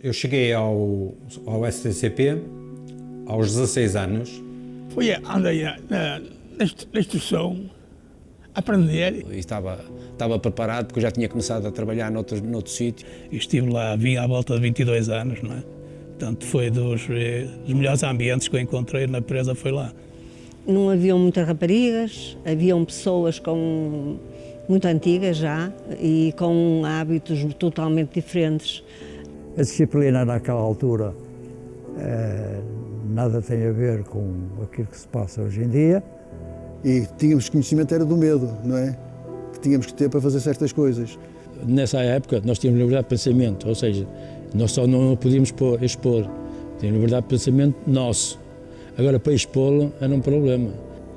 Eu cheguei ao STCP aos 16 anos. Andei na instrução, a aprender. E estava preparado porque eu já tinha começado a trabalhar noutro sítio. Estive lá, vim à volta de 22 anos, não é? Portanto, foi dos melhores ambientes que eu encontrei na empresa, foi lá. Não haviam muitas raparigas, haviam pessoas muito antigas já e com hábitos totalmente diferentes. A disciplina naquela altura nada tem a ver com aquilo que se passa hoje em dia. E tínhamos conhecimento era do medo, não é? Que tínhamos que ter para fazer certas coisas. Nessa época nós tínhamos liberdade de pensamento, ou seja, nós só não podíamos expor. Tínhamos liberdade de pensamento nosso. Agora para expô-lo era um problema.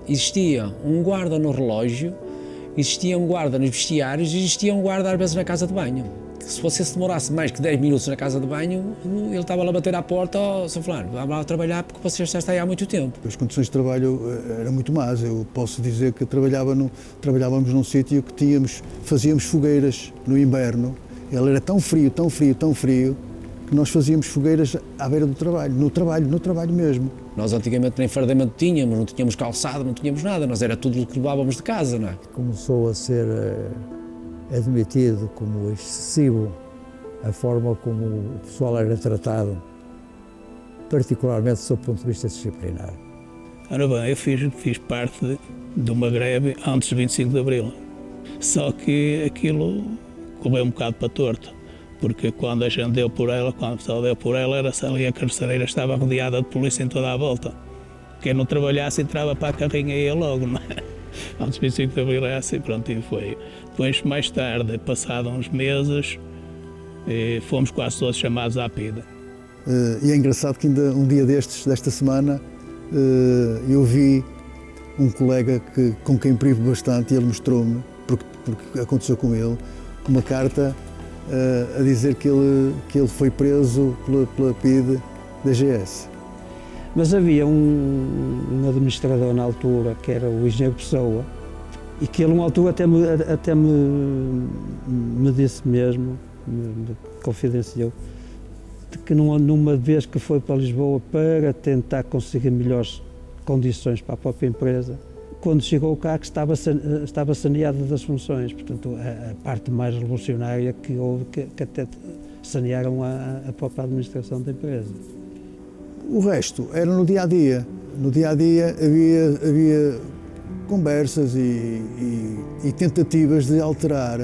Existia um guarda no relógio, existia um guarda nos vestiários e existia um guarda às vezes na casa de banho. Se você se demorasse mais que 10 minutos na casa de banho, ele estava lá a bater à porta, Sr. Fulano, vá lá trabalhar porque você já está aí há muito tempo. As condições de trabalho eram muito más. Eu posso dizer que trabalhávamos num sítio que fazíamos fogueiras no inverno. Ele era tão frio, que nós fazíamos fogueiras à beira do trabalho, no trabalho mesmo. Nós antigamente nem fardamento tínhamos, não tínhamos calçado, não tínhamos nada, nós era tudo o que levávamos de casa, não é? Começou a ser admitido como excessivo a forma como o pessoal era tratado, particularmente sob o ponto de vista disciplinar. Ora bem, eu fiz parte de uma greve antes de 25 de Abril, só que aquilo correu um bocado para torto, porque quando a gente deu por ela, quando o pessoal deu por ela, era ali a carcereira estava rodeada de polícia em toda a volta. Quem não trabalhasse entrava para a carrinha e ia logo, não é? Antes de 25 de Abril é assim, pronto, e foi. Depois, mais tarde, passados uns meses, fomos quase todos chamados à PIDE. E é engraçado que ainda um dia desta semana, eu vi um colega com quem privo bastante e ele mostrou-me, porque aconteceu com ele, uma carta a dizer que ele foi preso pela PIDE da GS. Mas havia um administrador na altura, que era o engenheiro Pessoa, e que ele, numa altura, até me disse mesmo, me confidenciou, de que numa vez que foi para Lisboa para tentar conseguir melhores condições para a própria empresa, quando chegou cá que estava saneado das funções, portanto a parte mais revolucionária que houve, que até sanearam a própria administração da empresa. O resto era no dia-a-dia. No dia-a-dia havia conversas e tentativas de alterar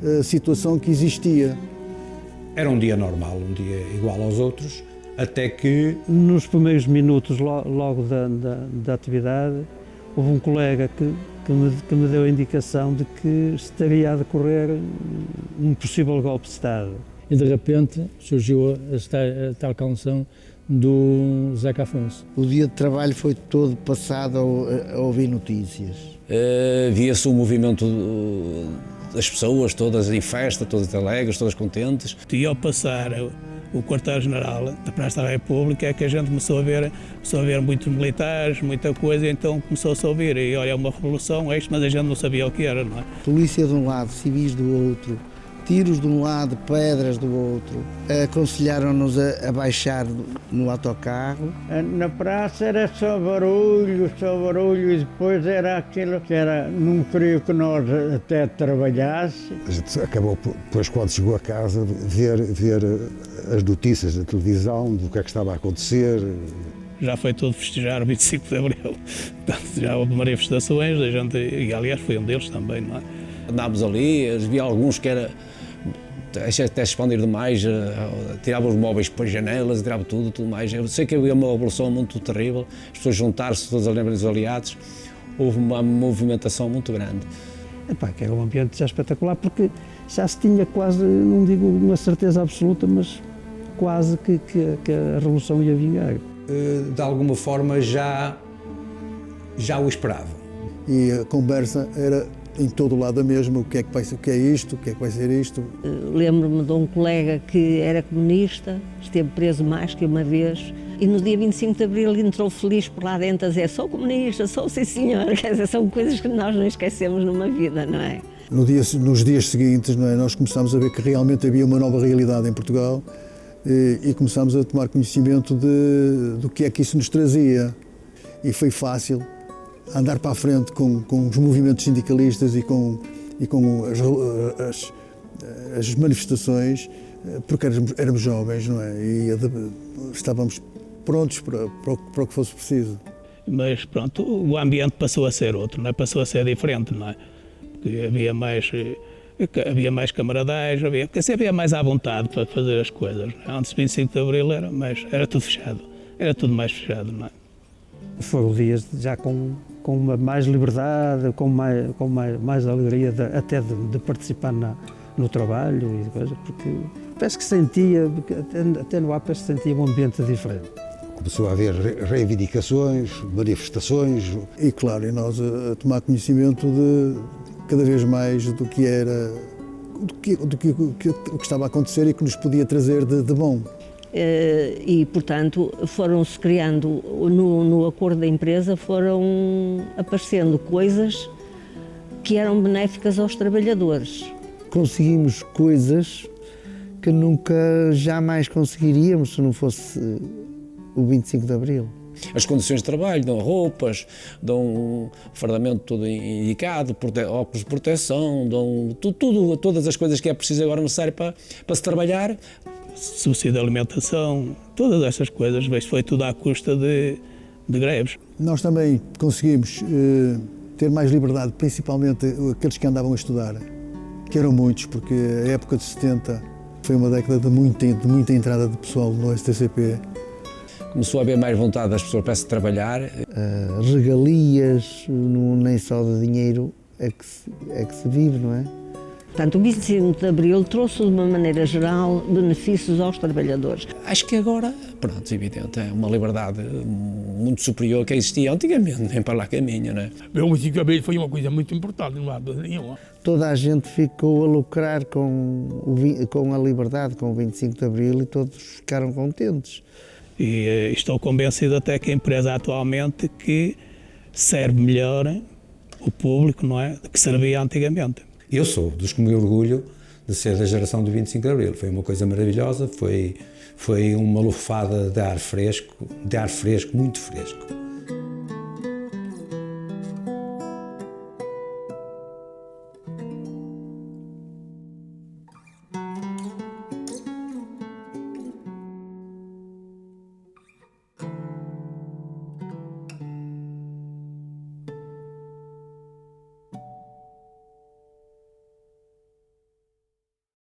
a situação que existia. Era um dia normal, um dia igual aos outros, até que... Nos primeiros minutos logo da atividade, houve um colega que me deu a indicação de que estaria a decorrer um possível golpe de Estado. E de repente surgiu a tal canção do Zeca Afonso. O dia de trabalho foi todo passado a ouvir notícias. Via-se o movimento das pessoas, todas em festa, todas alegres, todas contentes. E ao passar o quartel-general da Praça da República é que a gente começou a ver muitos militares, muita coisa, e então começou-se a ouvir. E olha, é uma revolução, é isto, mas a gente não sabia o que era, não é? Polícia de um lado, civis do outro, tiros de um lado, pedras do outro. Aconselharam-nos a baixar no autocarro. Na praça era só barulho, e depois era aquilo que era, não queria que nós até trabalhasse. A gente acabou, depois quando chegou a casa, ver as notícias na televisão do que é que estava a acontecer. Já foi tudo festejar o 25 de Abril. Já houve manifestações, a gente, e aliás foi um deles também, não é? Andámos ali, havia alguns que era até expandir demais, tirava os móveis para as janelas, tirava tudo mais. Eu sei que havia uma revolução muito terrível, as pessoas juntaram-se todas a lembrar dos aliados, houve uma movimentação muito grande. Que era um ambiente já espetacular, porque já se tinha quase, não digo uma certeza absoluta, mas quase que a revolução ia vingar. De alguma forma já o esperavam. E a conversa era em todo o lado a mesma, o que é isto, o que é que vai ser isto. Lembro-me de um colega que era comunista, esteve preso mais que uma vez, e no dia 25 de Abril entrou feliz por lá dentro a dizer: sou comunista, sou sim senhor. Quer dizer, são coisas que nós não esquecemos numa vida, não é? Nos dias seguintes, não é, nós começámos a ver que realmente havia uma nova realidade em Portugal, e começámos a tomar conhecimento do que é que isso nos trazia. E foi fácil andar para a frente com os movimentos sindicalistas e com as manifestações, porque éramos jovens, não é? E estávamos prontos para o que fosse preciso. Mas pronto, o ambiente passou a ser outro, não é? Passou a ser diferente, não é? Porque havia mais camaradagem, havia mais à vontade para fazer as coisas. Não é? Antes do 25 de Abril era tudo fechado, era tudo mais fechado, não é? Foram dias já com mais liberdade, com mais alegria até de participar no trabalho e coisas, porque parece que sentia, até no ar parece que sentia um ambiente diferente. Começou a haver reivindicações, manifestações. E claro, e nós a tomar conhecimento de cada vez mais do que era, o que estava a acontecer e que nos podia trazer de bom. E, portanto, foram-se criando, no acordo da empresa, foram aparecendo coisas que eram benéficas aos trabalhadores. Conseguimos coisas que nunca, jamais conseguiríamos se não fosse o 25 de Abril. As condições de trabalho, dão roupas, dão fardamento todo indicado, óculos de proteção, dão todas as coisas que é preciso agora necessário para se trabalhar. Subsídio de alimentação, todas essas coisas, mas foi tudo à custa de greves. Nós também conseguimos ter mais liberdade, principalmente aqueles que andavam a estudar, que eram muitos, porque a época de 70 foi uma década de muita entrada de pessoal no STCP. Começou a haver mais vontade das pessoas para se trabalhar. Regalias, nem só de dinheiro é que se vive, não é? Portanto, o 25 de Abril trouxe, de uma maneira geral, benefícios aos trabalhadores. Acho que agora, pronto, evidente, é uma liberdade muito superior que existia antigamente, nem para lá caminho, não é? O 25 de Abril foi uma coisa muito importante, não há dúvida nenhuma. Toda a gente ficou a lucrar com a liberdade, com o 25 de Abril, e todos ficaram contentes. E estou convencido até que a empresa atualmente que serve melhor o público, não é, do que servia antigamente. Eu sou dos que me orgulho de ser da geração do 25 de Abril. Foi uma coisa maravilhosa, foi uma lufada de ar fresco, muito fresco.